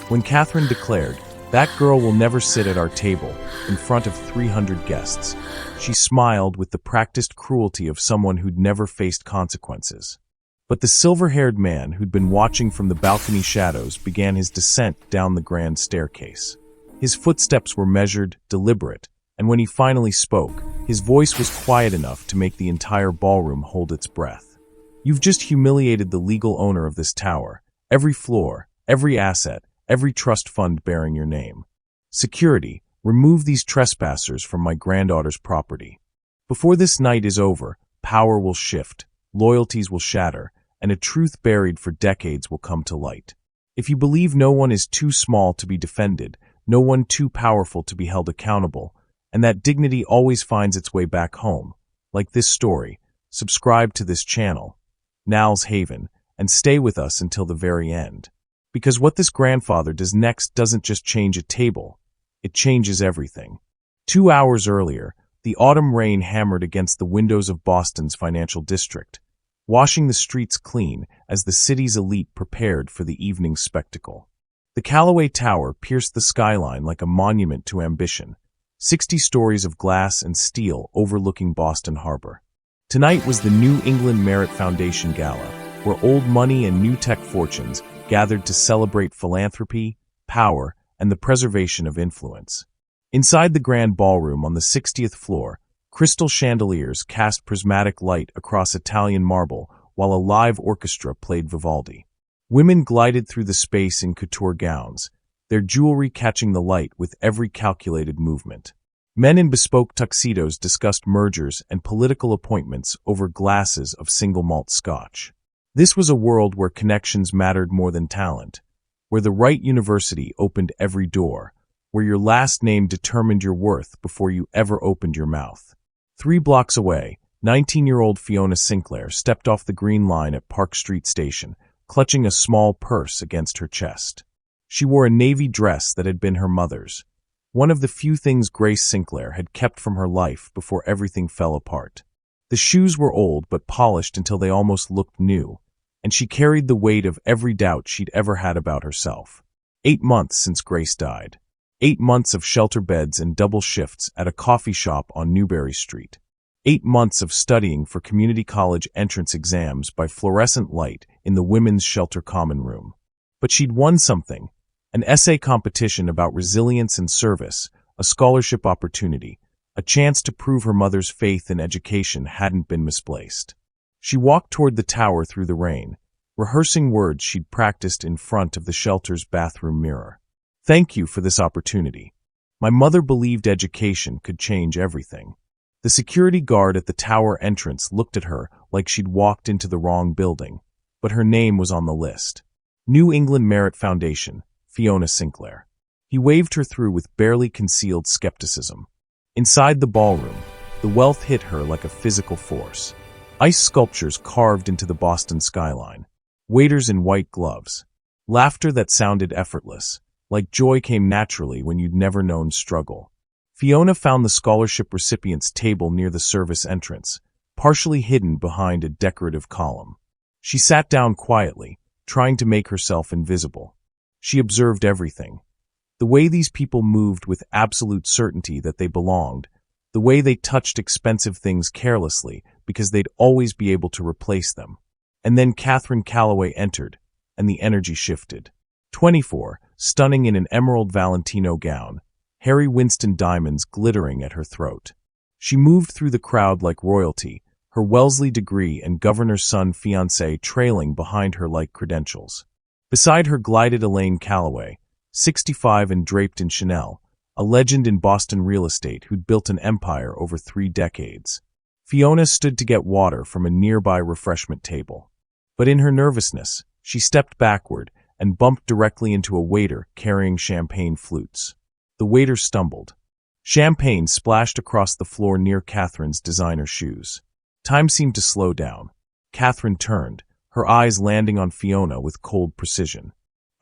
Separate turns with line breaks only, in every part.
When Catherine declared, "That girl will never sit at our table," in front of 300 guests, she smiled with the practiced cruelty of someone who'd never faced consequences. But the silver-haired man who'd been watching from the balcony shadows began his descent down the grand staircase. His footsteps were measured, deliberate, and when he finally spoke, his voice was quiet enough to make the entire ballroom hold its breath. "You've just humiliated the legal owner of this tower, every floor, every asset, every trust fund bearing your name. Security, remove these trespassers from my granddaughter's property. Before this night is over, power will shift, loyalties will shatter, and a truth buried for decades will come to light. If you believe no one is too small to be defended, no one too powerful to be held accountable, and that dignity always finds its way back home, like this story, subscribe to this channel, Nal's Haven, and stay with us until the very end. Because what this grandfather does next doesn't just change a table, it changes everything." 2 hours earlier, the autumn rain hammered against the windows of Boston's financial district, washing the streets clean as the city's elite prepared for the evening spectacle. The Callaway Tower pierced the skyline like a monument to ambition, 60 stories of glass and steel overlooking Boston Harbor. Tonight was the New England Merit Foundation Gala, where old money and new tech fortunes gathered to celebrate philanthropy, power, and the preservation of influence. Inside the grand ballroom on the 60th floor, crystal chandeliers cast prismatic light across Italian marble while a live orchestra played Vivaldi. Women glided through the space in couture gowns, their jewelry catching the light with every calculated movement. Men in bespoke tuxedos discussed mergers and political appointments over glasses of single malt scotch. This was a world where connections mattered more than talent, where the right university opened every door, where your last name determined your worth before you ever opened your mouth. 3 blocks away, 19-year-old Fiona Sinclair stepped off the Green Line at Park Street Station, clutching a small purse against her chest. She wore a navy dress that had been her mother's, one of the few things Grace Sinclair had kept from her life before everything fell apart. The shoes were old but polished until they almost looked new, and she carried the weight of every doubt she'd ever had about herself. 8 months since Grace died. 8 months of shelter beds and double shifts at a coffee shop on Newbury Street. 8 months of studying for community college entrance exams by fluorescent light in the women's shelter common room. But she'd won something, an essay competition about resilience and service, a scholarship opportunity, a chance to prove her mother's faith in education hadn't been misplaced. She walked toward the tower through the rain, rehearsing words she'd practiced in front of the shelter's bathroom mirror. "Thank you for this opportunity. My mother believed education could change everything." The security guard at the tower entrance looked at her like she'd walked into the wrong building, but her name was on the list. New England Merit Foundation, Fiona Sinclair. He waved her through with barely concealed skepticism. Inside the ballroom, the wealth hit her like a physical force. Ice sculptures carved into the Boston skyline, waiters in white gloves, laughter that sounded effortless, like joy came naturally when you'd never known struggle. Fiona found the scholarship recipient's table near the service entrance, partially hidden behind a decorative column. She sat down quietly, trying to make herself invisible. She observed everything. The way these people moved with absolute certainty that they belonged, the way they touched expensive things carelessly because they'd always be able to replace them. And then Catherine Callaway entered, and the energy shifted. 24, stunning in an emerald Valentino gown, Harry Winston diamonds glittering at her throat. She moved through the crowd like royalty, her Wellesley degree and governor's son fiancé trailing behind her like credentials. Beside her glided Elaine Callaway, 65 and draped in Chanel, a legend in Boston real estate who'd built an empire over 3 decades. Fiona stood to get water from a nearby refreshment table. But in her nervousness, she stepped backward and bumped directly into a waiter carrying champagne flutes. The waiter stumbled. Champagne splashed across the floor near Catherine's designer shoes. Time seemed to slow down. Catherine turned, her eyes landing on Fiona with cold precision.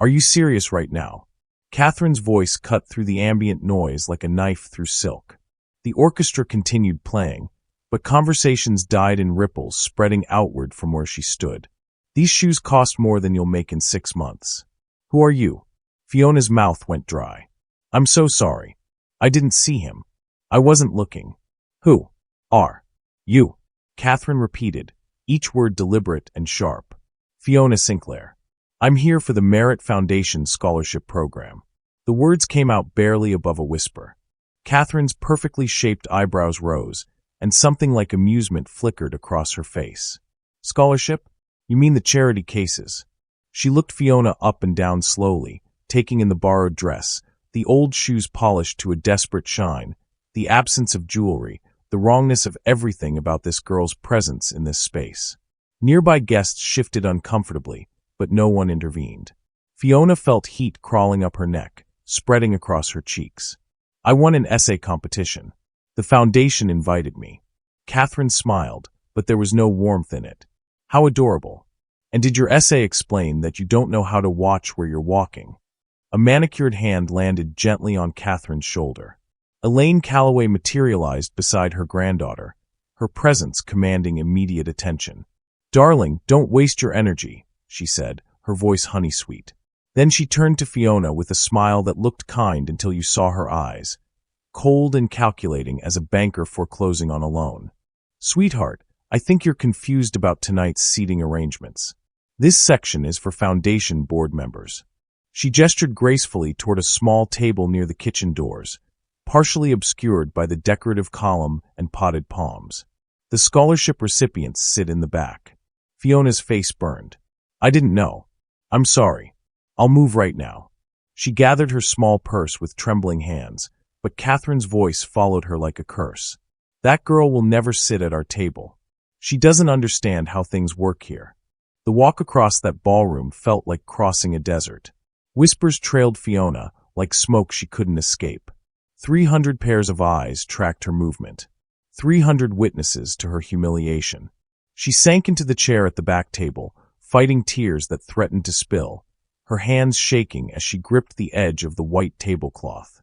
"Are you serious right now?" Catherine's voice cut through the ambient noise like a knife through silk. The orchestra continued playing, but conversations died in ripples spreading outward from where she stood. "These shoes cost more than you'll make in 6 months. Who are you?" Fiona's mouth went dry. I'm so sorry. I didn't see him. I wasn't looking. Who are you? Catherine repeated, each word deliberate and sharp. Fiona Sinclair. I'm here for the Merit Foundation Scholarship Program. The words came out barely above a whisper. Catherine's perfectly shaped eyebrows rose, and something like amusement flickered across her face. Scholarship? You mean the charity cases? She looked Fiona up and down slowly, taking in the borrowed dress, the old shoes polished to a desperate shine, the absence of jewelry, the wrongness of everything about this girl's presence in this space. Nearby guests shifted uncomfortably, but no one intervened. Fiona felt heat crawling up her neck, spreading across her cheeks. I won an essay competition. The foundation invited me. Catherine smiled, but there was no warmth in it. How adorable. And did your essay explain that you don't know how to watch where you're walking? A manicured hand landed gently on Catherine's shoulder. Elaine Calloway materialized beside her granddaughter, her presence commanding immediate attention. Darling, don't waste your energy, she said, her voice honey-sweet. Then she turned to Fiona with a smile that looked kind until you saw her eyes, cold and calculating as a banker foreclosing on a loan. Sweetheart, I think you're confused about tonight's seating arrangements. This section is for foundation board members. She gestured gracefully toward a small table near the kitchen doors, partially obscured by the decorative column and potted palms. The scholarship recipients sit in the back. Fiona's face burned. I didn't know. I'm sorry. I'll move right now. She gathered her small purse with trembling hands, but Catherine's voice followed her like a curse. That girl will never sit at our table. She doesn't understand how things work here. The walk across that ballroom felt like crossing a desert. Whispers trailed Fiona, like smoke she couldn't escape. 300 pairs of eyes tracked her movement. 300 witnesses to her humiliation. She sank into the chair at the back table, fighting tears that threatened to spill, her hands shaking as she gripped the edge of the white tablecloth.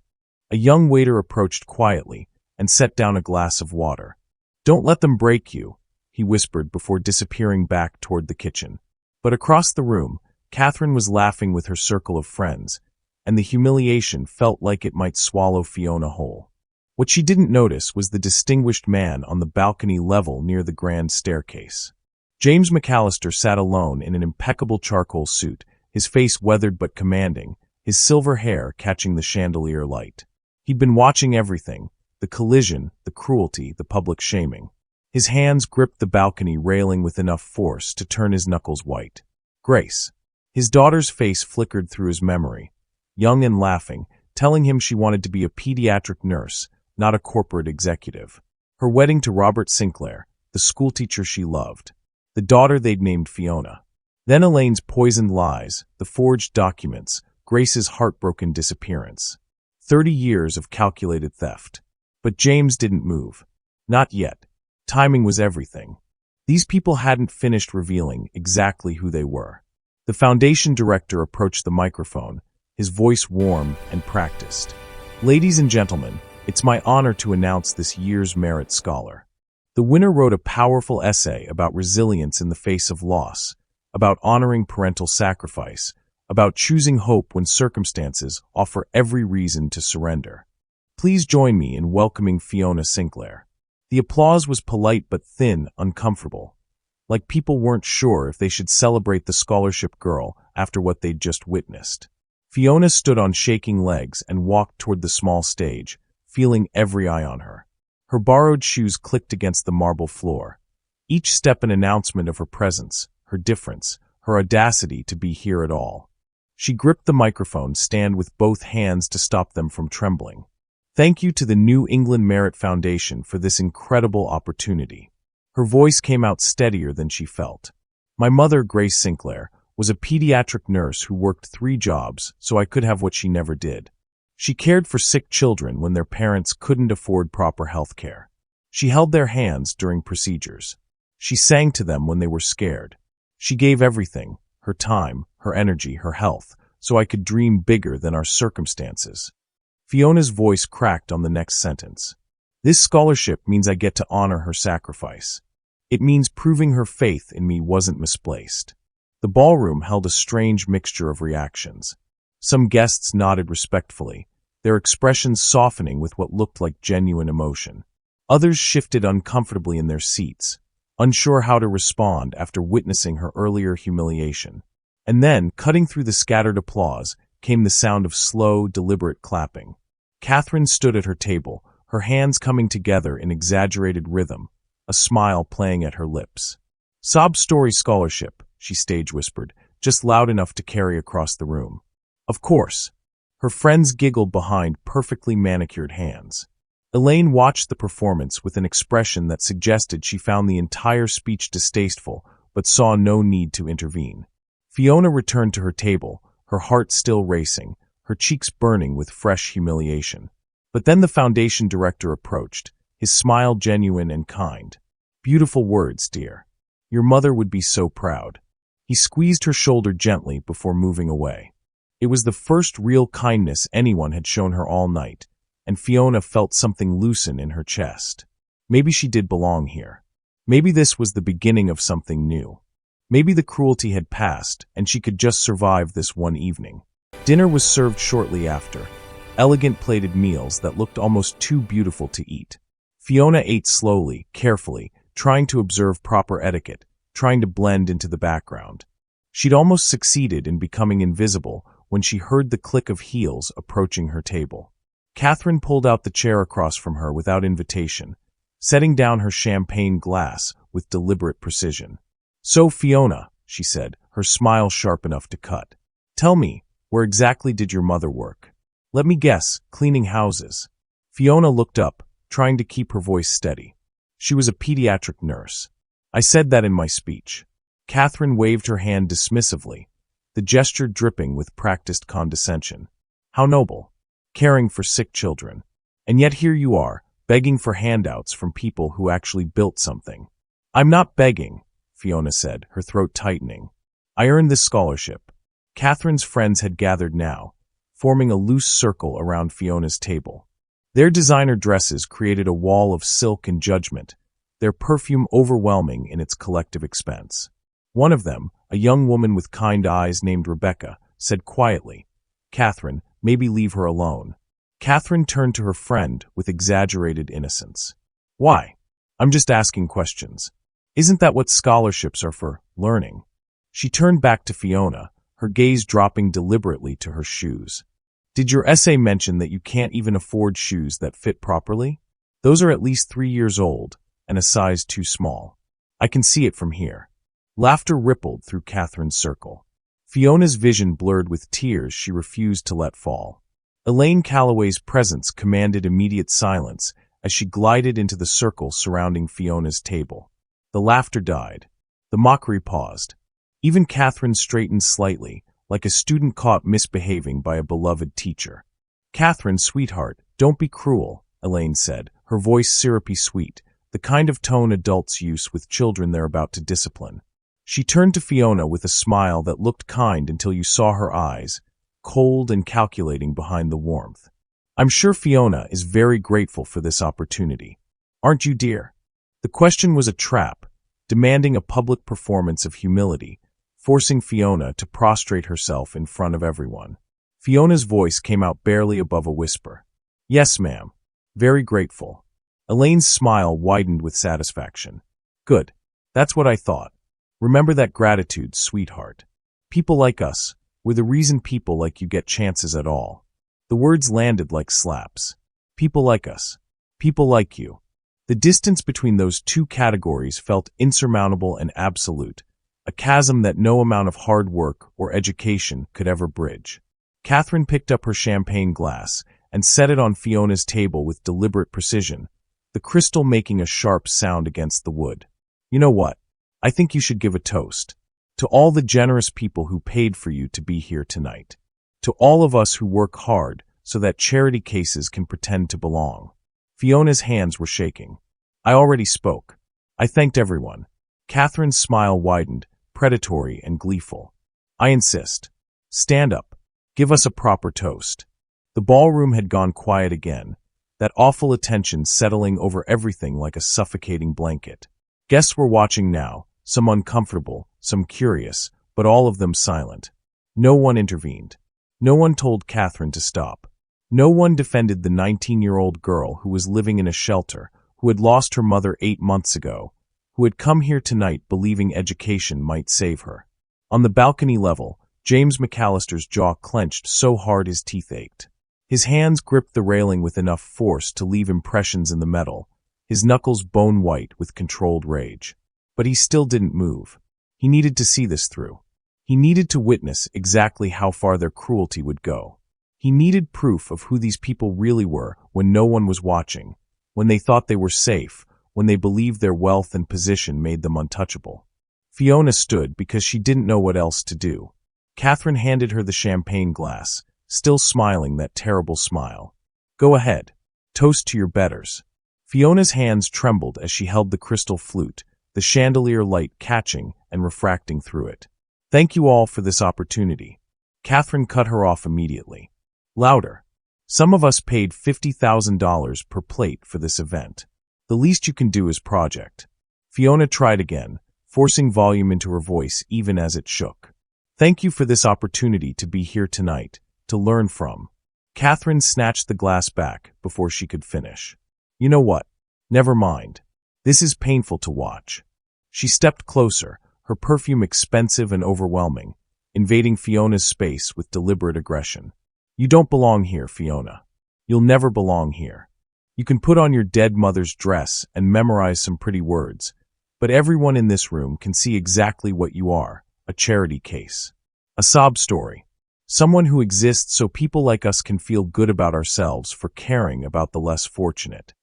A young waiter approached quietly and set down a glass of water. Don't let them break you, he whispered before disappearing back toward the kitchen. But across the room, Catherine was laughing with her circle of friends, and the humiliation felt like it might swallow Fiona whole. What she didn't notice was the distinguished man on the balcony level near the grand staircase. James McAllister sat alone in an impeccable charcoal suit, his face weathered but commanding, his silver hair catching the chandelier light. He'd been watching everything, the collision, the cruelty, the public shaming. His hands gripped the balcony railing with enough force to turn his knuckles white. Grace. His daughter's face flickered through his memory, young and laughing, telling him she wanted to be a pediatric nurse, not a corporate executive. Her wedding to Robert Sinclair, the schoolteacher she loved. The daughter they'd named Fiona. Then Elaine's poisoned lies, the forged documents, Grace's heartbroken disappearance. 30 years of calculated theft. But James didn't move. Not yet. Timing was everything. These people hadn't finished revealing exactly who they were. The foundation director approached the microphone, his voice warm and practiced. Ladies and gentlemen, it's my honor to announce this year's Merit Scholar. The winner wrote a powerful essay about resilience in the face of loss, about honoring parental sacrifice, about choosing hope when circumstances offer every reason to surrender. Please join me in welcoming Fiona Sinclair. The applause was polite but thin, uncomfortable, like people weren't sure if they should celebrate the scholarship girl after what they'd just witnessed. Fiona stood on shaking legs and walked toward the small stage, feeling every eye on her. Her borrowed shoes clicked against the marble floor, each step an announcement of her presence, her difference, her audacity to be here at all. She gripped the microphone stand with both hands to stop them from trembling. Thank you to the New England Merit Foundation for this incredible opportunity. Her voice came out steadier than she felt. My mother, Grace Sinclair, was a pediatric nurse who worked 3 jobs so I could have what she never did. She cared for sick children when their parents couldn't afford proper health care. She held their hands during procedures. She sang to them when they were scared. She gave everything, her time, her energy, her health, so I could dream bigger than our circumstances. Fiona's voice cracked on the next sentence. This scholarship means I get to honor her sacrifice. It means proving her faith in me wasn't misplaced. The ballroom held a strange mixture of reactions. Some guests nodded respectfully, their expressions softening with what looked like genuine emotion. Others shifted uncomfortably in their seats, unsure how to respond after witnessing her earlier humiliation. And then, cutting through the scattered applause, came the sound of slow, deliberate clapping. Catherine stood at her table, her hands coming together in exaggerated rhythm, a smile playing at her lips. "Sob story scholarship," she stage whispered, just loud enough to carry across the room. "Of course." Her friends giggled behind perfectly manicured hands. Elaine watched the performance with an expression that suggested she found the entire speech distasteful, but saw no need to intervene. Fiona returned to her table, her heart still racing, her cheeks burning with fresh humiliation. But then the foundation director approached, his smile genuine and kind. "Beautiful words, dear. Your mother would be so proud." He squeezed her shoulder gently before moving away. It was the first real kindness anyone had shown her all night, and Fiona felt something loosen in her chest. Maybe she did belong here. Maybe this was the beginning of something new. Maybe the cruelty had passed, and she could just survive this one evening. Dinner was served shortly after, elegant plated meals that looked almost too beautiful to eat. Fiona ate slowly, carefully, trying to observe proper etiquette, trying to blend into the background. She'd almost succeeded in becoming invisible when she heard the click of heels approaching her table. Catherine pulled out the chair across from her without invitation, setting down her champagne glass with deliberate precision. "So, Fiona," she said, her smile sharp enough to cut. "Tell me, where exactly did your mother work?" "Let me guess, cleaning houses." Fiona looked up, trying to keep her voice steady. "She was a pediatric nurse. I said that in my speech." Catherine waved her hand dismissively, the gesture dripping with practiced condescension. "How noble. Caring for sick children. And yet here you are, begging for handouts from people who actually built something." "I'm not begging," Fiona said, her throat tightening. "I earned this scholarship." Catherine's friends had gathered now, forming a loose circle around Fiona's table. Their designer dresses created a wall of silk and judgment, their perfume overwhelming in its collective expense. One of them, a young woman with kind eyes named Rebecca, said quietly, "Catherine, maybe leave her alone." Catherine turned to her friend with exaggerated innocence. "Why? I'm just asking questions. Isn't that what scholarships are for, learning?" She turned back to Fiona, her gaze dropping deliberately to her shoes. "Did your essay mention that you can't even afford shoes that fit properly? Those are at least 3 years old, and a size too small. I can see it from here." Laughter rippled through Catherine's circle. Fiona's vision blurred with tears she refused to let fall. Elaine Calloway's presence commanded immediate silence as she glided into the circle surrounding Fiona's table. The laughter died. The mockery paused. Even Catherine straightened slightly, like a student caught misbehaving by a beloved teacher. "Catherine, sweetheart, don't be cruel," Elaine said, her voice syrupy sweet, the kind of tone adults use with children they're about to discipline. She turned to Fiona with a smile that looked kind until you saw her eyes, cold and calculating behind the warmth. "I'm sure Fiona is very grateful for this opportunity. Aren't you, dear?" The question was a trap, demanding a public performance of humility, forcing Fiona to prostrate herself in front of everyone. Fiona's voice came out barely above a whisper. "Yes, ma'am. Very grateful." Elaine's smile widened with satisfaction. "Good. That's what I thought. Remember that gratitude, sweetheart. People like us, we're the reason people like you get chances at all." The words landed like slaps. People like us. People like you. The distance between those two categories felt insurmountable and absolute, a chasm that no amount of hard work or education could ever bridge. Catherine picked up her champagne glass and set it on Fiona's table with deliberate precision, the crystal making a sharp sound against the wood. "You know what? I think you should give a toast. To all the generous people who paid for you to be here tonight. To all of us who work hard so that charity cases can pretend to belong." Fiona's hands were shaking. "I already spoke. I thanked everyone." Catherine's smile widened, predatory and gleeful. "I insist. Stand up. Give us a proper toast." The ballroom had gone quiet again, that awful attention settling over everything like a suffocating blanket. Guests were watching now, some uncomfortable, some curious, but all of them silent. No one intervened. No one told Catherine to stop. No one defended the 19-year-old girl who was living in a shelter, who had lost her mother 8 months ago, who had come here tonight believing education might save her. On the balcony level, James McAllister's jaw clenched so hard his teeth ached. His hands gripped the railing with enough force to leave impressions in the metal, his knuckles bone-white with controlled rage. But he still didn't move. He needed to see this through. He needed to witness exactly how far their cruelty would go. He needed proof of who these people really were when no one was watching, when they thought they were safe, when they believed their wealth and position made them untouchable. Fiona stood because she didn't know what else to do. Catherine handed her the champagne glass, still smiling that terrible smile. Go ahead. Toast to your betters. Fiona's hands trembled as she held the crystal flute, the chandelier light catching and refracting through it. Thank you all for this opportunity. Catherine cut her off immediately. Louder. Some of us paid $50,000 per plate for this event. The least you can do is project. Fiona tried again, forcing volume into her voice even as it shook. Thank you for this opportunity to be here tonight, to learn from. Catherine snatched the glass back before she could finish. You know what? Never mind. This is painful to watch. She stepped closer, her perfume expensive and overwhelming, invading Fiona's space with deliberate aggression. You don't belong here, Fiona. You'll never belong here. You can put on your dead mother's dress and memorize some pretty words, but everyone in this room can see exactly what you are, a charity case. A sob story. Someone who exists so people like us can feel good about ourselves for caring about the less fortunate.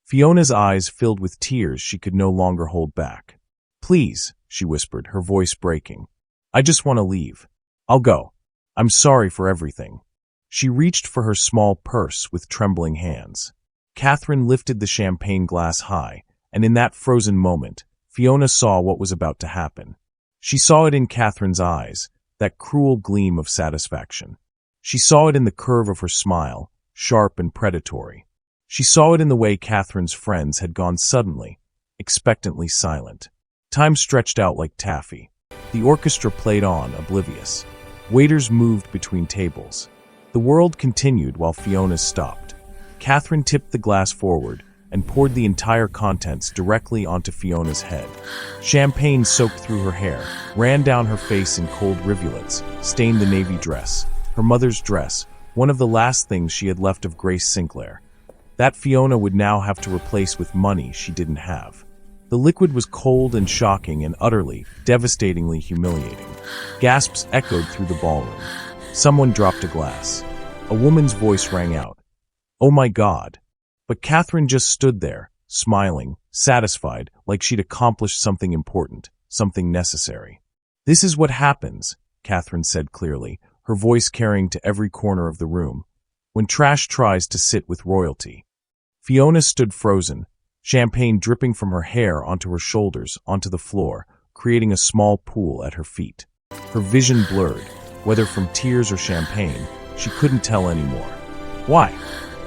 Fiona's eyes filled with tears she could no longer hold back. Please, she whispered, her voice breaking. I just want to leave. I'll go. I'm sorry for everything. She reached for her small purse with trembling hands. Catherine lifted the champagne glass high, and in that frozen moment, Fiona saw what was about to happen. She saw it in Catherine's eyes, that cruel gleam of satisfaction. She saw it in the curve of her smile, sharp and predatory. She saw it in the way Catherine's friends had gone suddenly, expectantly silent. Time stretched out like taffy. The orchestra played on, oblivious. Waiters moved between tables. The world continued while Fiona stopped. Catherine tipped the glass forward and poured the entire contents directly onto Fiona's head. Champagne soaked through her hair, ran down her face in cold rivulets, stained the navy dress, her mother's dress, one of the last things she had left of Grace Sinclair. That Fiona would now have to replace with money she didn't have. The liquid was cold and shocking and utterly, devastatingly humiliating. Gasps echoed through the ballroom. Someone dropped a glass. A woman's voice rang out. Oh my God. But Catherine just stood there, smiling, satisfied, like she'd accomplished something important, something necessary. This is what happens, Catherine said clearly, her voice carrying to every corner of the room, when trash tries to sit with royalty. Fiona stood frozen, champagne dripping from her hair onto her shoulders, onto the floor, creating a small pool at her feet. Her vision blurred, whether from tears or champagne, she couldn't tell anymore. Why?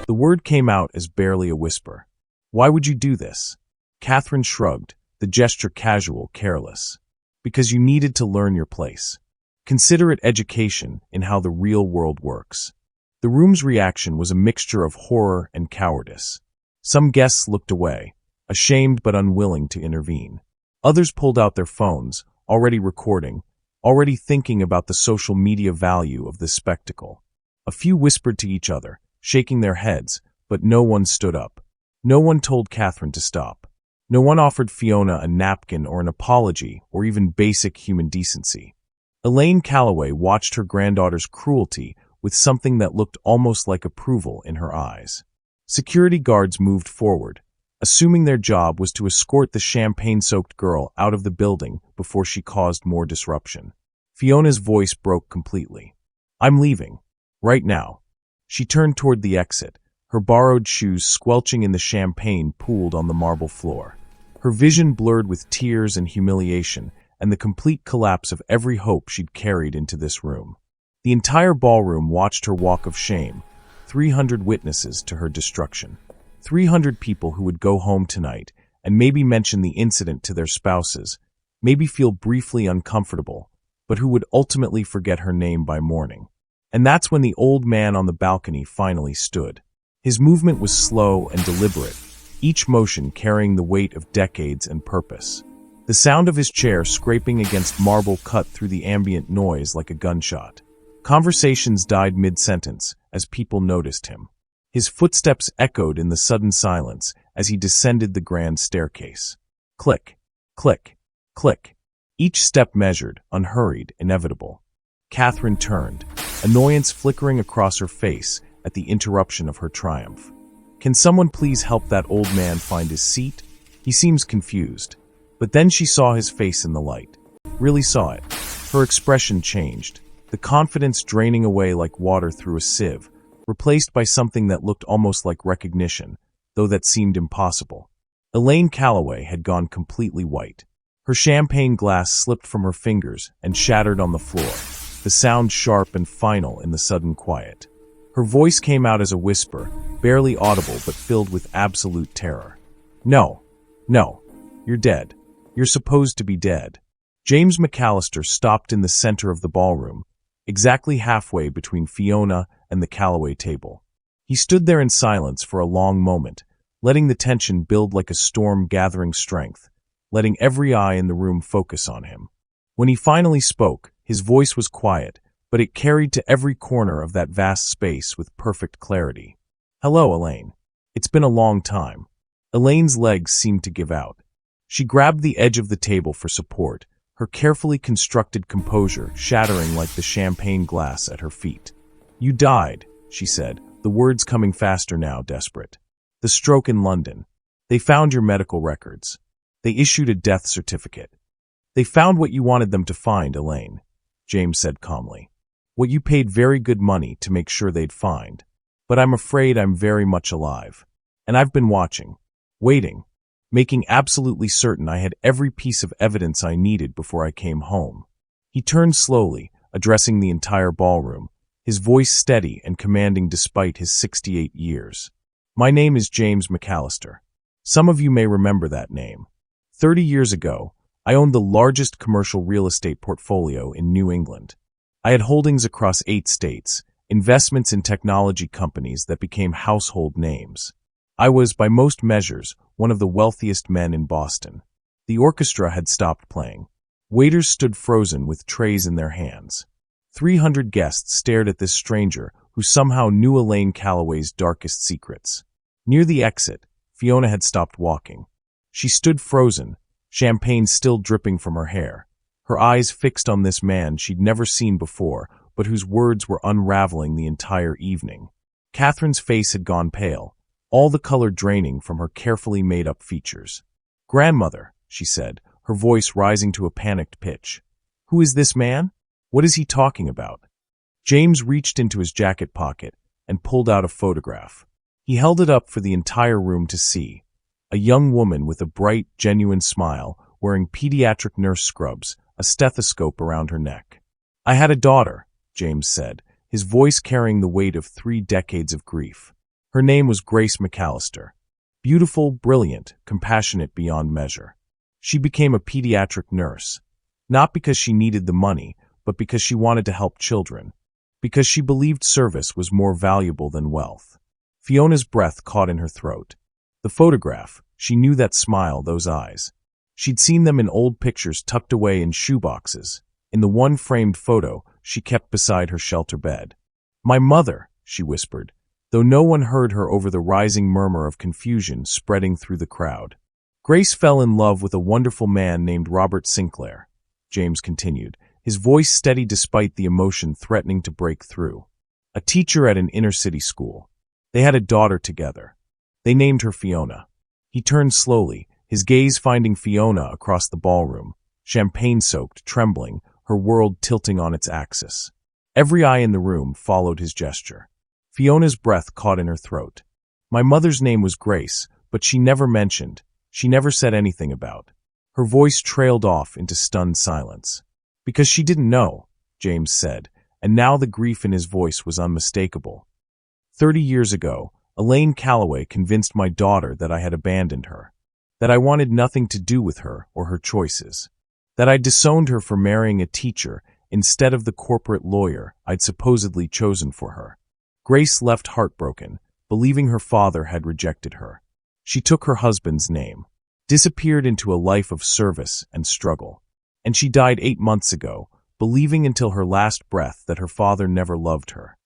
The word came out as barely a whisper. Why would you do this? Catherine shrugged, the gesture casual, careless. Because you needed to learn your place. Consider it education in how the real world works. The room's reaction was a mixture of horror and cowardice. Some guests looked away, ashamed but unwilling to intervene. Others pulled out their phones, already recording, already thinking about the social media value of this spectacle. A few whispered to each other, shaking their heads, but no one stood up. No one told Catherine to stop. No one offered Fiona a napkin or an apology or even basic human decency. Elaine Calloway watched her granddaughter's cruelty with something that looked almost like approval in her eyes. Security guards moved forward, assuming their job was to escort the champagne-soaked girl out of the building before she caused more disruption. Fiona's voice broke completely. I'm leaving. Right now. She turned toward the exit, her borrowed shoes squelching in the champagne pooled on the marble floor. Her vision blurred with tears and humiliation and the complete collapse of every hope she'd carried into this room. The entire ballroom watched her walk of shame, 300 witnesses to her destruction. 300 people who would go home tonight and maybe mention the incident to their spouses, maybe feel briefly uncomfortable, but who would ultimately forget her name by morning. And that's when the old man on the balcony finally stood. His movement was slow and deliberate, each motion carrying the weight of decades and purpose. The sound of his chair scraping against marble cut through the ambient noise like a gunshot. Conversations died mid-sentence as people noticed him. His footsteps echoed in the sudden silence as he descended the grand staircase. Click, click, click. Each step measured, unhurried, inevitable. Catherine turned, annoyance flickering across her face at the interruption of her triumph. Can someone please help that old man find his seat? He seems confused. But then she saw his face in the light. Really saw it. Her expression changed, the confidence draining away like water through a sieve, replaced by something that looked almost like recognition, though that seemed impossible. Elaine Calloway had gone completely white. Her champagne glass slipped from her fingers and shattered on the floor, the sound sharp and final in the sudden quiet. Her voice came out as a whisper, barely audible but filled with absolute terror. No, no, you're dead. You're supposed to be dead. James McAllister stopped in the center of the ballroom, exactly halfway between Fiona and the Calloway table. He stood there in silence for a long moment, letting the tension build like a storm gathering strength, letting every eye in the room focus on him. When he finally spoke, his voice was quiet, but it carried to every corner of that vast space with perfect clarity. Hello, Elaine. It's been a long time. Elaine's legs seemed to give out. She grabbed the edge of the table for support, her carefully constructed composure shattering like the champagne glass at her feet. You died, she said, the words coming faster now, desperate. The stroke in London. They found your medical records. They issued a death certificate. They found what you wanted them to find, Elaine, James said calmly. What you paid very good money to make sure they'd find. But I'm afraid I'm very much alive. And I've been watching, waiting, making absolutely certain I had every piece of evidence I needed before I came home. He turned slowly, addressing the entire ballroom, his voice steady and commanding despite his 68 years. My name is James McAllister. Some of you may remember that name. 30 years ago, I owned the largest commercial real estate portfolio in New England. I had holdings across 8 states, investments in technology companies that became household names. I was, by most measures, one of the wealthiest men in Boston. The orchestra had stopped playing. Waiters stood frozen with trays in their hands. 300 guests stared at this stranger who somehow knew Elaine Calloway's darkest secrets. Near the exit, Fiona had stopped walking. She stood frozen, champagne still dripping from her hair, her eyes fixed on this man she'd never seen before, but whose words were unraveling the entire evening. Catherine's face had gone pale, all the color draining from her carefully made-up features. Grandmother, she said, her voice rising to a panicked pitch. Who is this man? What is he talking about? James reached into his jacket pocket and pulled out a photograph. He held it up for the entire room to see. A young woman with a bright, genuine smile, wearing pediatric nurse scrubs, a stethoscope around her neck. I had a daughter, James said, his voice carrying the weight of 3 decades of grief. Her name was Grace McAllister. Beautiful, brilliant, compassionate beyond measure. She became a pediatric nurse, not because she needed the money, but because she wanted to help children, because she believed service was more valuable than wealth. Fiona's breath caught in her throat. The photograph, she knew that smile, those eyes. She'd seen them in old pictures tucked away in shoeboxes, in the one framed photo she kept beside her shelter bed. My mother, she whispered, though no one heard her over the rising murmur of confusion spreading through the crowd. Grace fell in love with a wonderful man named Robert Sinclair, James continued, his voice steady despite the emotion threatening to break through. A teacher at an inner-city school. They had a daughter together. They named her Fiona. He turned slowly, his gaze finding Fiona across the ballroom, champagne-soaked, trembling, her world tilting on its axis. Every eye in the room followed his gesture. Fiona's breath caught in her throat. My mother's name was Grace, but she never mentioned, she never said anything about. Her voice trailed off into stunned silence. Because she didn't know, James said, and now the grief in his voice was unmistakable. 30 years ago, Elaine Calloway convinced my daughter that I had abandoned her, that I wanted nothing to do with her or her choices, that I'd disowned her for marrying a teacher instead of the corporate lawyer I'd supposedly chosen for her. Grace left heartbroken, believing her father had rejected her. She took her husband's name, disappeared into a life of service and struggle. And she died 8 months ago, believing until her last breath that her father never loved her.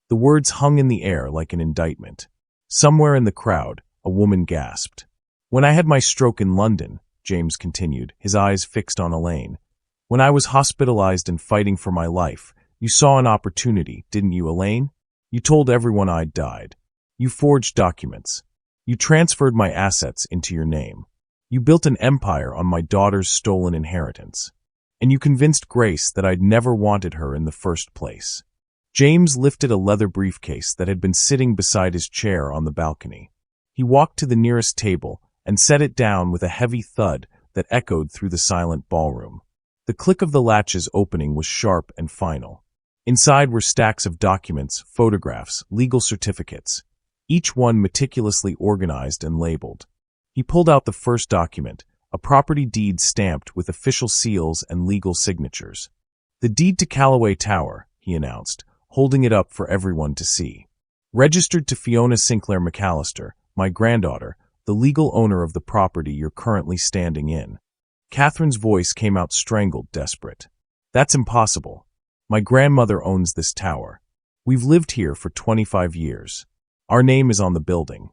The words hung in the air like an indictment. Somewhere in the crowd, a woman gasped. When I had my stroke in London, James continued, his eyes fixed on Elaine. When I was hospitalized and fighting for my life, you saw an opportunity, didn't you, Elaine? You told everyone I'd died. You forged documents. You transferred my assets into your name. You built an empire on my daughter's stolen inheritance. And you convinced Grace that I'd never wanted her in the first place. James lifted a leather briefcase that had been sitting beside his chair on the balcony. He walked to the nearest table and set it down with a heavy thud that echoed through the silent ballroom. The click of the latch's opening was sharp and final. Inside were stacks of documents, photographs, legal certificates, each one meticulously organized and labeled. He pulled out the first document, a property deed stamped with official seals and legal signatures. The deed to Callaway Tower, he announced, holding it up for everyone to see. Registered to Fiona Sinclair McAllister, my granddaughter, the legal owner of the property you're currently standing in. Catherine's voice came out strangled, desperate. That's impossible. My grandmother owns this tower. We've lived here for 25 years. Our name is on the building.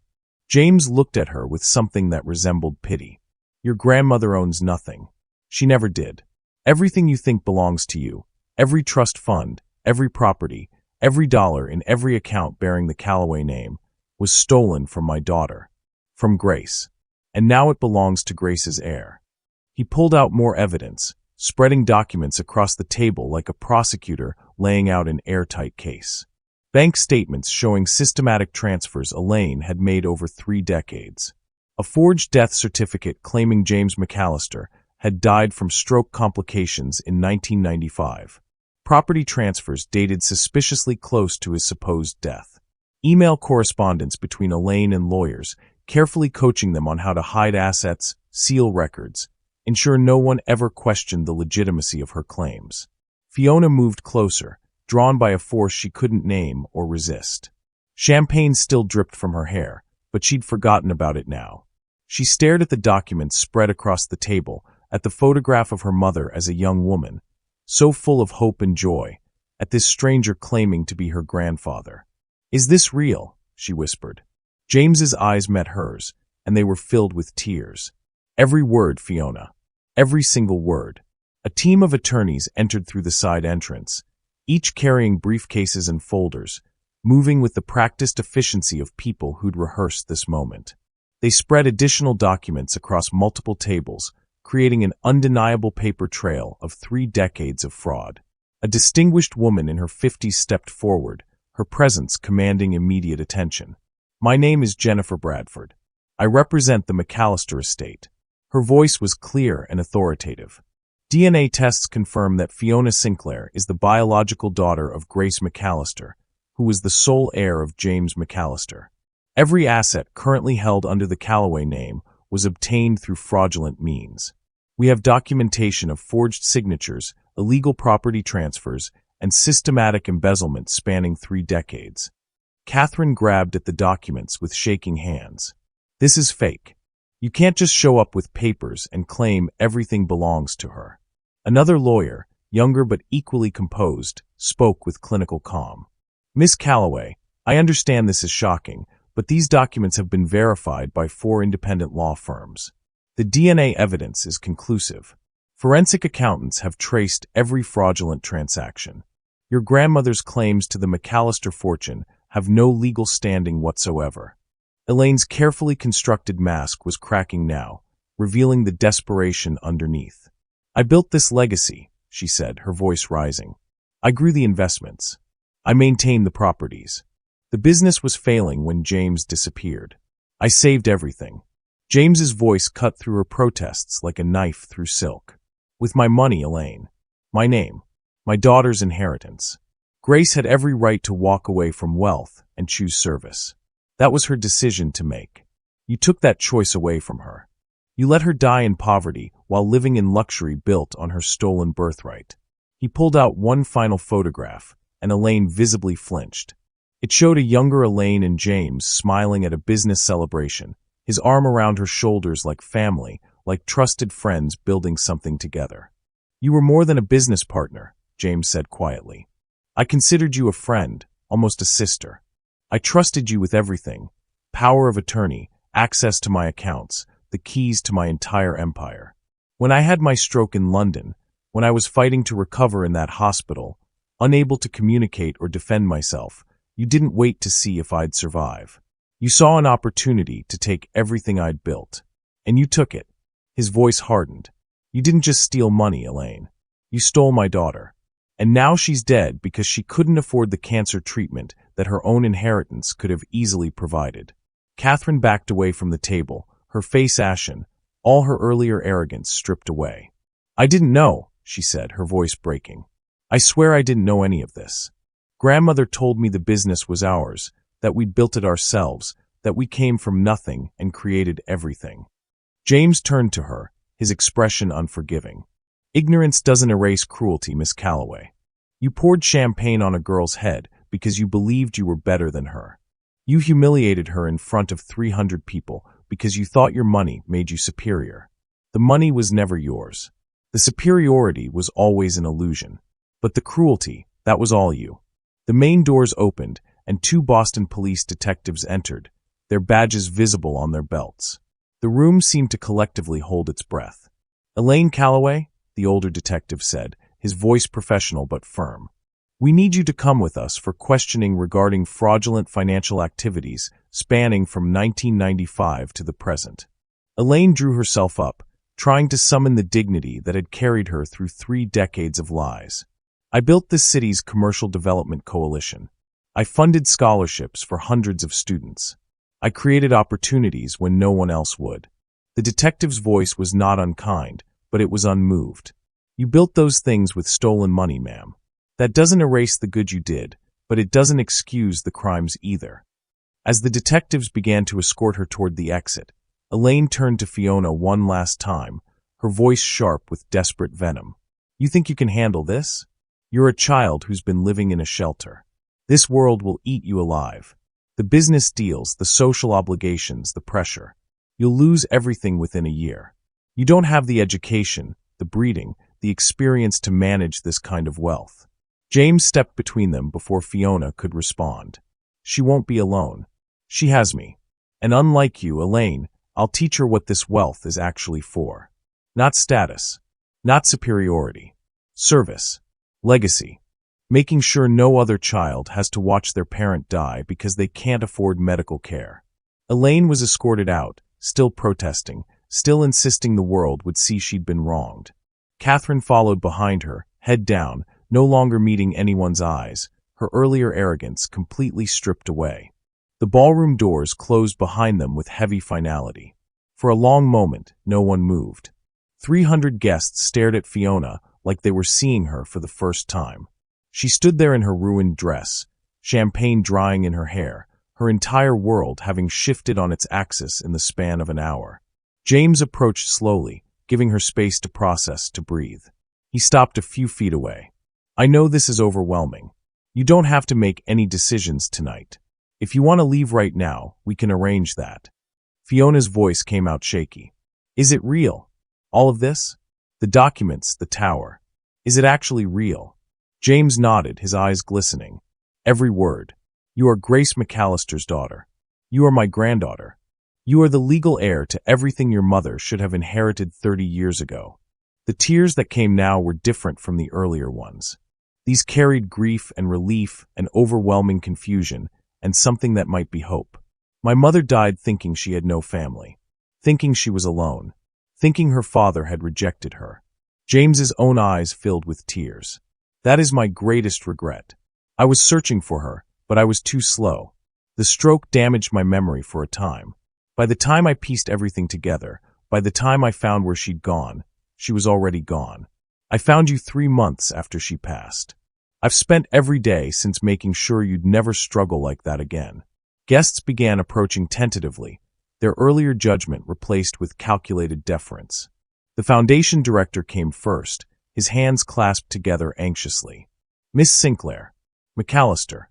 James looked at her with something that resembled pity. Your grandmother owns nothing. She never did. Everything you think belongs to you, every trust fund, every property, every dollar in every account bearing the Callaway name, was stolen from my daughter, from Grace. And now it belongs to Grace's heir. He pulled out more evidence, spreading documents across the table like a prosecutor laying out an airtight case. Bank statements showing systematic transfers Elaine had made over 3 decades. A forged death certificate claiming James McAllister had died from stroke complications in 1995. Property transfers dated suspiciously close to his supposed death. Email correspondence between Elaine and lawyers, carefully coaching them on how to hide assets, seal records, ensure no one ever questioned the legitimacy of her claims. Fiona moved closer, drawn by a force she couldn't name or resist. Champagne still dripped from her hair, but she'd forgotten about it now. She stared at the documents spread across the table, at the photograph of her mother as a young woman, so full of hope and joy, at this stranger claiming to be her grandfather. Is this real? She whispered. James's eyes met hers, and they were filled with tears. Every word, Fiona. Every single word. A team of attorneys entered through the side entrance, each carrying briefcases and folders, moving with the practiced efficiency of people who'd rehearsed this moment. They spread additional documents across multiple tables, creating an undeniable paper trail of 3 decades of fraud. A distinguished woman in her 50s stepped forward, her presence commanding immediate attention. My name is Jennifer Bradford. I represent the McAllister estate. Her voice was clear and authoritative. DNA tests confirm that Fiona Sinclair is the biological daughter of Grace McAllister, who was the sole heir of James McAllister. Every asset currently held under the Callaway name was obtained through fraudulent means. We have documentation of forged signatures, illegal property transfers, and systematic embezzlement spanning 3 decades. Catherine grabbed at the documents with shaking hands. This is fake. You can't just show up with papers and claim everything belongs to her. Another lawyer, younger but equally composed, spoke with clinical calm. Miss Callaway, I understand this is shocking, but these documents have been verified by 4 independent law firms. The DNA evidence is conclusive. Forensic accountants have traced every fraudulent transaction. Your grandmother's claims to the McAllister fortune have no legal standing whatsoever. Elaine's carefully constructed mask was cracking now, revealing the desperation underneath. I built this legacy, she said, her voice rising. I grew the investments. I maintained the properties. The business was failing when James disappeared. I saved everything. James's voice cut through her protests like a knife through silk. With my money, Elaine. My name. My daughter's inheritance. Grace had every right to walk away from wealth and choose service. That was her decision to make. You took that choice away from her. You let her die in poverty while living in luxury built on her stolen birthright. He pulled out one final photograph, and Elaine visibly flinched. It showed a younger Elaine and James smiling at a business celebration, his arm around her shoulders like family, like trusted friends building something together. "You were more than a business partner," James said quietly. "I considered you a friend, almost a sister. I trusted you with everything: power of attorney, access to my accounts, the keys to my entire empire. When I had my stroke in London, when I was fighting to recover in that hospital, unable to communicate or defend myself, you didn't wait to see if I'd survive. You saw an opportunity to take everything I'd built. And you took it." His voice hardened. "You didn't just steal money, Elaine. You stole my daughter. And now she's dead because she couldn't afford the cancer treatment that her own inheritance could have easily provided." Catherine backed away from the table, her face ashen, all her earlier arrogance stripped away. "I didn't know," she said, her voice breaking. "I swear I didn't know any of this. Grandmother told me the business was ours, that we'd built it ourselves, that we came from nothing and created everything." James turned to her, his expression unforgiving. "Ignorance doesn't erase cruelty, Miss Calloway. You poured champagne on a girl's head because you believed you were better than her. You humiliated her in front of 300 people because you thought your money made you superior. The money was never yours. The superiority was always an illusion. But the cruelty, that was all you." The main doors opened, and 2 Boston police detectives entered, their badges visible on their belts. The room seemed to collectively hold its breath. "Elaine Calloway," the older detective said, his voice professional but firm. "We need you to come with us for questioning regarding fraudulent financial activities spanning from 1995 to the present." Elaine drew herself up, trying to summon the dignity that had carried her through 3 decades of lies. "I built this city's commercial development coalition. I funded scholarships for hundreds of students. I created opportunities when no one else would." The detective's voice was not unkind, but it was unmoved. "You built those things with stolen money, ma'am. That doesn't erase the good you did, but it doesn't excuse the crimes either." As the detectives began to escort her toward the exit, Elaine turned to Fiona one last time, her voice sharp with desperate venom. "You think you can handle this? You're a child who's been living in a shelter. This world will eat you alive. The business deals, the social obligations, the pressure. You'll lose everything within a year. You don't have the education, the breeding, the experience to manage this kind of wealth." James stepped between them before Fiona could respond. "She won't be alone. She has me. And unlike you, Elaine, I'll teach her what this wealth is actually for. Not status, not superiority. Service. Legacy. Making sure no other child has to watch their parent die because they can't afford medical care." Elaine was escorted out, still protesting, still insisting the world would see she'd been wronged. Catherine followed behind her, head down, no longer meeting anyone's eyes, her earlier arrogance completely stripped away. The ballroom doors closed behind them with heavy finality. For a long moment, no one moved. 300 guests stared at Fiona like they were seeing her for the first time. She stood there in her ruined dress, champagne drying in her hair, her entire world having shifted on its axis in the span of an hour. James approached slowly, giving her space to process, to breathe. He stopped a few feet away. "I know this is overwhelming. You don't have to make any decisions tonight. If you want to leave right now, we can arrange that." Fiona's voice came out shaky. "Is it real? All of this? The documents, the tower. Is it actually real?" James nodded, his eyes glistening. "Every word. You are Grace McAllister's daughter. You are my granddaughter. You are the legal heir to everything your mother should have inherited 30 years ago." The tears that came now were different from the earlier ones. These carried grief and relief and overwhelming confusion and something that might be hope. "My mother died thinking she had no family, thinking she was alone, thinking her father had rejected her." James's own eyes filled with tears. "That is my greatest regret. I was searching for her, but I was too slow. The stroke damaged my memory for a time. By the time I pieced everything together, by the time I found where she'd gone, she was already gone. I found you 3 months after she passed. I've spent every day since making sure you'd never struggle like that again." Guests began approaching tentatively, their earlier judgment replaced with calculated deference. The foundation director came first, his hands clasped together anxiously. Miss Sinclair. McAllister.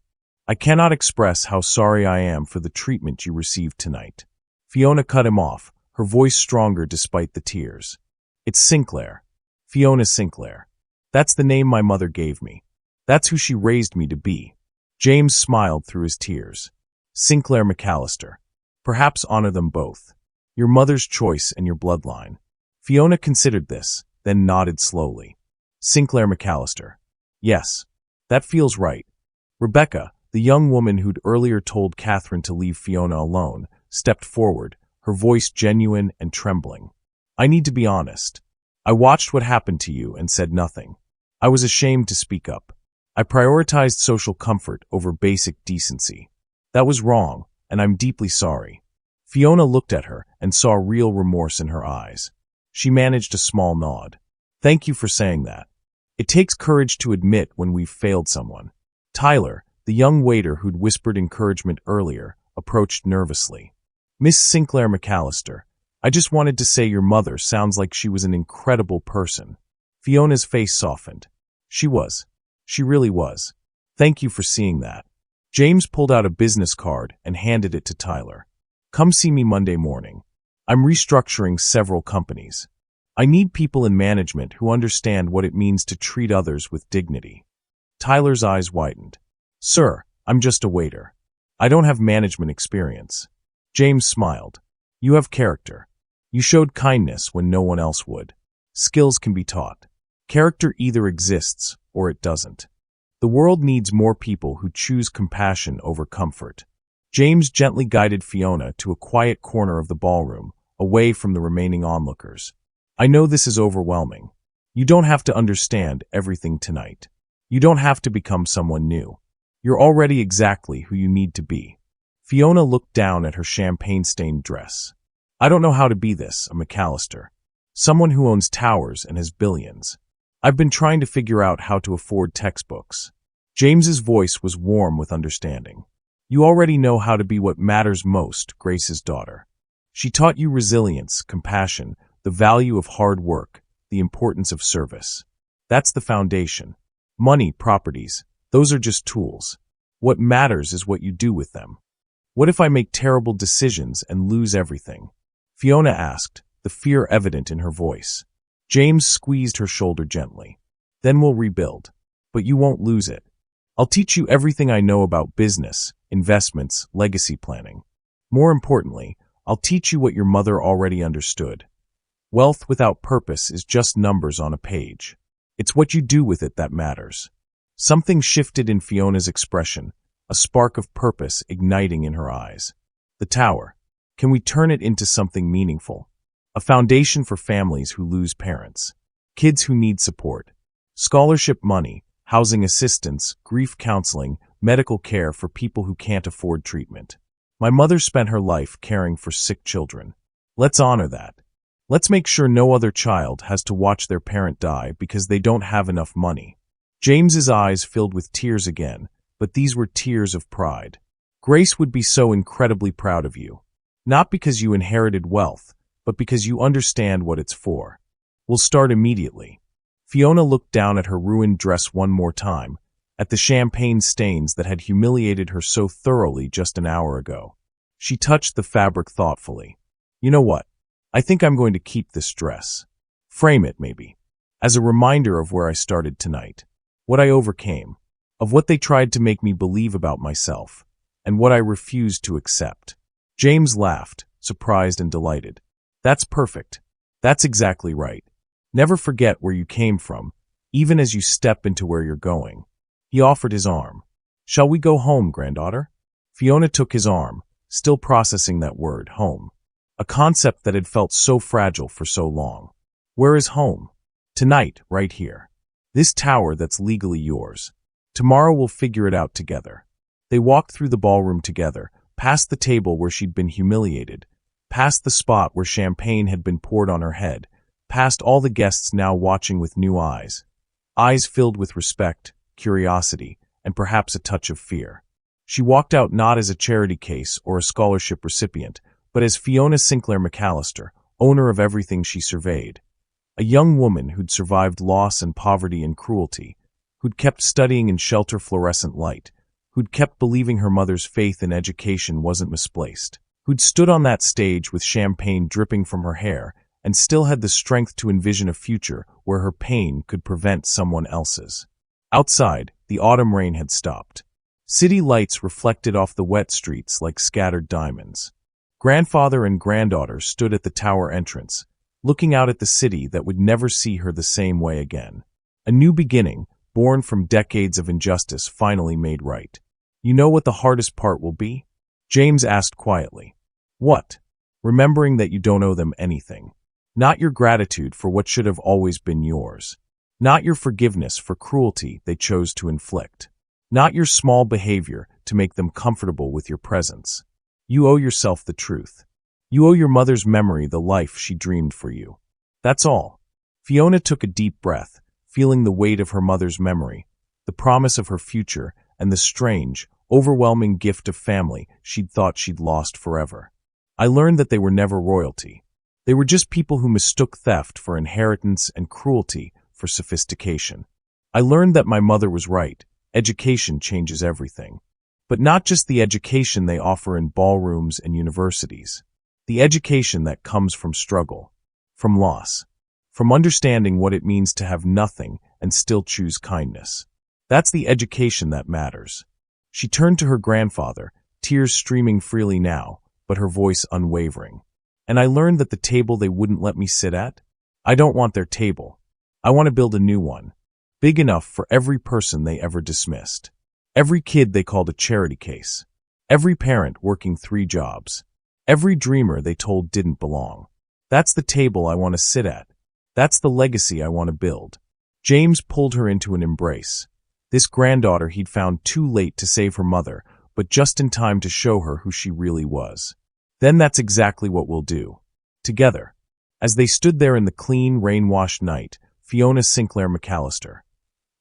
I cannot express how sorry I am for the treatment you received tonight. Fiona cut him off, her voice stronger despite the tears. It's Sinclair. Fiona Sinclair. That's the name my mother gave me. That's who she raised me to be. James smiled through his tears. Sinclair McAllister. Perhaps honor them both. Your mother's choice and your bloodline. Fiona considered this, then nodded slowly. Sinclair McAllister. Yes. That feels right. Rebecca, the young woman who'd earlier told Catherine to leave Fiona alone, stepped forward, her voice genuine and trembling. I need to be honest. I watched what happened to you and said nothing. I was ashamed to speak up. I prioritized social comfort over basic decency. That was wrong, and I'm deeply sorry. Fiona looked at her and saw real remorse in her eyes. She managed a small nod. Thank you for saying that. It takes courage to admit when we've failed someone. Tyler, the young waiter who'd whispered encouragement earlier, approached nervously. Miss Sinclair McAllister, I just wanted to say your mother sounds like she was an incredible person. Fiona's face softened. She was. She really was. Thank you for seeing that. James pulled out a business card and handed it to Tyler. Come see me Monday morning. I'm restructuring several companies. I need people in management who understand what it means to treat others with dignity. Tyler's eyes widened. Sir, I'm just a waiter. I don't have management experience. James smiled. You have character. You showed kindness when no one else would. Skills can be taught. Character either exists or it doesn't. The world needs more people who choose compassion over comfort. James gently guided Fiona to a quiet corner of the ballroom, away from the remaining onlookers. I know this is overwhelming. You don't have to understand everything tonight. You don't have to become someone new. You're already exactly who you need to be. Fiona looked down at her champagne-stained dress. I don't know how to be this, a McAllister. Someone who owns towers and has billions. I've been trying to figure out how to afford textbooks. James's voice was warm with understanding. You already know how to be what matters most, Grace's daughter. She taught you resilience, compassion, the value of hard work, the importance of service. That's the foundation. Money, properties, those are just tools. What matters is what you do with them. What if I make terrible decisions and lose everything? Fiona asked, the fear evident in her voice. James squeezed her shoulder gently. Then we'll rebuild. But you won't lose it. I'll teach you everything I know about business, investments, legacy planning. More importantly, I'll teach you what your mother already understood. Wealth without purpose is just numbers on a page. It's what you do with it that matters. Something shifted in Fiona's expression, a spark of purpose igniting in her eyes. The tower. Can we turn it into something meaningful? A foundation for families who lose parents. Kids who need support. Scholarship money, housing assistance, grief counseling, medical care for people who can't afford treatment. My mother spent her life caring for sick children. Let's honor that. Let's make sure no other child has to watch their parent die because they don't have enough money. James's eyes filled with tears again, but these were tears of pride. Grace would be so incredibly proud of you. Not because you inherited wealth, but because you understand what it's for. We'll start immediately. Fiona looked down at her ruined dress one more time, at the champagne stains that had humiliated her so thoroughly just an hour ago. She touched the fabric thoughtfully. You know what? I think I'm going to keep this dress. Frame it, maybe. As a reminder of where I started tonight. What I overcame. Of what they tried to make me believe about myself. And what I refused to accept. James laughed, surprised and delighted. That's perfect. That's exactly right. Never forget where you came from, even as you step into where you're going. He offered his arm. Shall we go home, granddaughter? Fiona took his arm, still processing that word, home. A concept that had felt so fragile for so long. Where is home? Tonight, right here. This tower that's legally yours. Tomorrow we'll figure it out together. They walked through the ballroom together, past the table where she'd been humiliated, past the spot where champagne had been poured on her head, past all the guests now watching with new eyes. Eyes filled with respect, curiosity, and perhaps a touch of fear. She walked out not as a charity case or a scholarship recipient, but as Fiona Sinclair McAllister, owner of everything she surveyed. A young woman who'd survived loss and poverty and cruelty, who'd kept studying in shelter fluorescent light, who'd kept believing her mother's faith in education wasn't misplaced, who'd stood on that stage with champagne dripping from her hair and still had the strength to envision a future where her pain could prevent someone else's. Outside, the autumn rain had stopped. City lights reflected off the wet streets like scattered diamonds. Grandfather and granddaughter stood at the tower entrance, looking out at the city that would never see her the same way again. A new beginning, born from decades of injustice, finally made right. You know what the hardest part will be? James asked quietly. What? Remembering that you don't owe them anything. Not your gratitude for what should have always been yours. Not your forgiveness for cruelty they chose to inflict. Not your small behavior to make them comfortable with your presence. You owe yourself the truth. You owe your mother's memory the life she dreamed for you. That's all. Fiona took a deep breath, feeling the weight of her mother's memory, the promise of her future, and the strange, overwhelming gift of family she'd thought she'd lost forever. I learned that they were never royalty. They were just people who mistook theft for inheritance and cruelty for sophistication. I learned that my mother was right. Education changes everything. But not just the education they offer in ballrooms and universities. The education that comes from struggle, from loss, from understanding what it means to have nothing and still choose kindness. That's the education that matters. She turned to her grandfather, tears streaming freely now, but her voice unwavering. And I learned that the table they wouldn't let me sit at? I don't want their table. I want to build a new one, big enough for every person they ever dismissed. Every kid they called a charity case. Every parent working 3 jobs. Every dreamer they told didn't belong. That's the table I want to sit at. That's the legacy I want to build. James pulled her into an embrace. This granddaughter he'd found too late to save her mother, but just in time to show her who she really was. Then that's exactly what we'll do. Together. As they stood there in the clean, rain-washed night, Fiona Sinclair McAllister,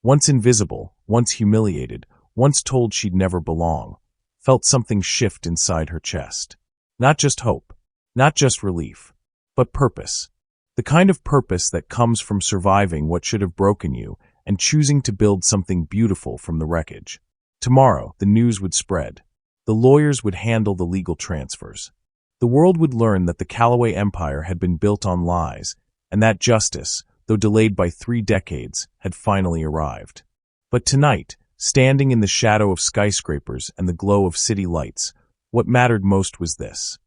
once invisible, once humiliated, once told she'd never belong, felt something shift inside her chest. Not just hope, not just relief, but purpose. The kind of purpose that comes from surviving what should have broken you and choosing to build something beautiful from the wreckage. Tomorrow, the news would spread. The lawyers would handle the legal transfers. The world would learn that the Callaway Empire had been built on lies, and that justice, though delayed by 3 decades, had finally arrived. But tonight, standing in the shadow of skyscrapers and the glow of city lights, what mattered most was this.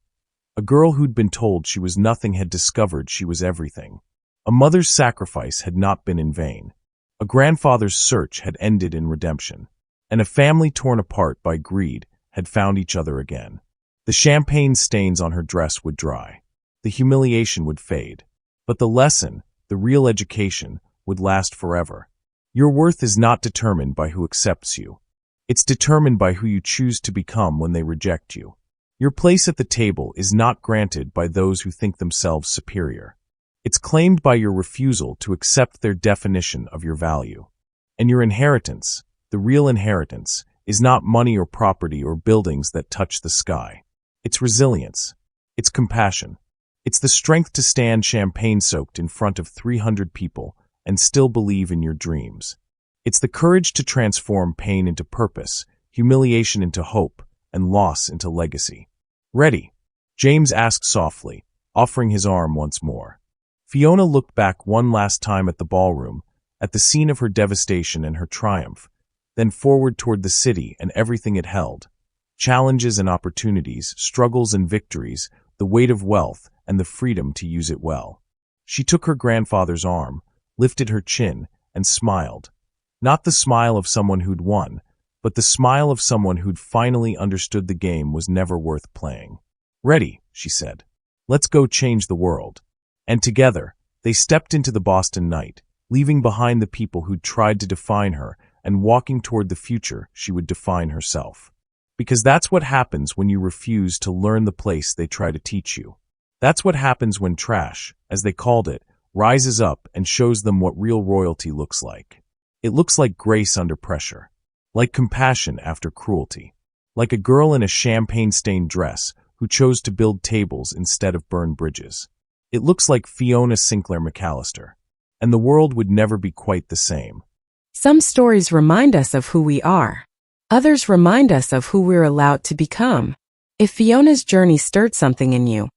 A girl who'd been told she was nothing had discovered she was everything. A mother's sacrifice had not been in vain. A grandfather's search had ended in redemption. And a family torn apart by greed had found each other again. The champagne stains on her dress would dry. The humiliation would fade. But the lesson, the real education, would last forever. Your worth is not determined by who accepts you. It's determined by who you choose to become when they reject you. Your place at the table is not granted by those who think themselves superior. It's claimed by your refusal to accept their definition of your value. And your inheritance, the real inheritance, is not money or property or buildings that touch the sky. It's resilience. It's compassion. It's the strength to stand champagne-soaked in front of 300 people and still believe in your dreams. It's the courage to transform pain into purpose, humiliation into hope, and loss into legacy. Ready? James asked softly, offering his arm once more. Fiona looked back one last time at the ballroom, at the scene of her devastation and her triumph, then forward toward the city and everything it held. Challenges and opportunities, struggles and victories, the weight of wealth, and the freedom to use it well. She took her grandfather's arm, lifted her chin, and smiled. Not the smile of someone who'd won, but the smile of someone who'd finally understood the game was never worth playing. Ready, she said. Let's go change the world. And together, they stepped into the Boston night, leaving behind the people who'd tried to define her and walking toward the future she would define herself. Because that's what happens when you refuse to learn the place they try to teach you. That's what happens when trash, as they called it, rises up and shows them what real royalty looks like. It looks like grace under pressure, like compassion after cruelty, like a girl in a champagne-stained dress who chose to build tables instead of burn bridges. It looks like Fiona Sinclair McAllister, and the world would never be quite the same.
Some stories remind us of who we are. Others remind us of who we're allowed to become. If Fiona's journey stirred something in you,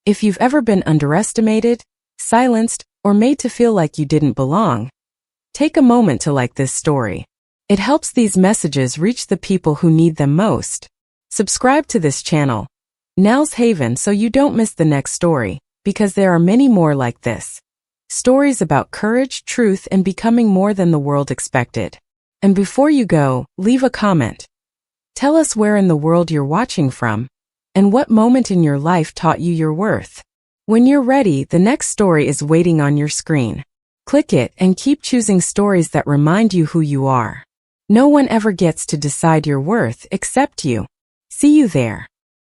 if you've ever been underestimated, silenced, or made to feel like you didn't belong, take a moment to like this story. It helps these messages reach the people who need them most. Subscribe to this channel, Nell's Haven, so you don't miss the next story, because there are many more like this. Stories about courage, truth, and becoming more than the world expected. And before you go, leave a comment. Tell us where in the world you're watching from, and what moment in your life taught you your worth. When you're ready, the next story is waiting on your screen. Click it and keep choosing stories that remind you who you are. No one ever gets to decide your worth except you. See you there.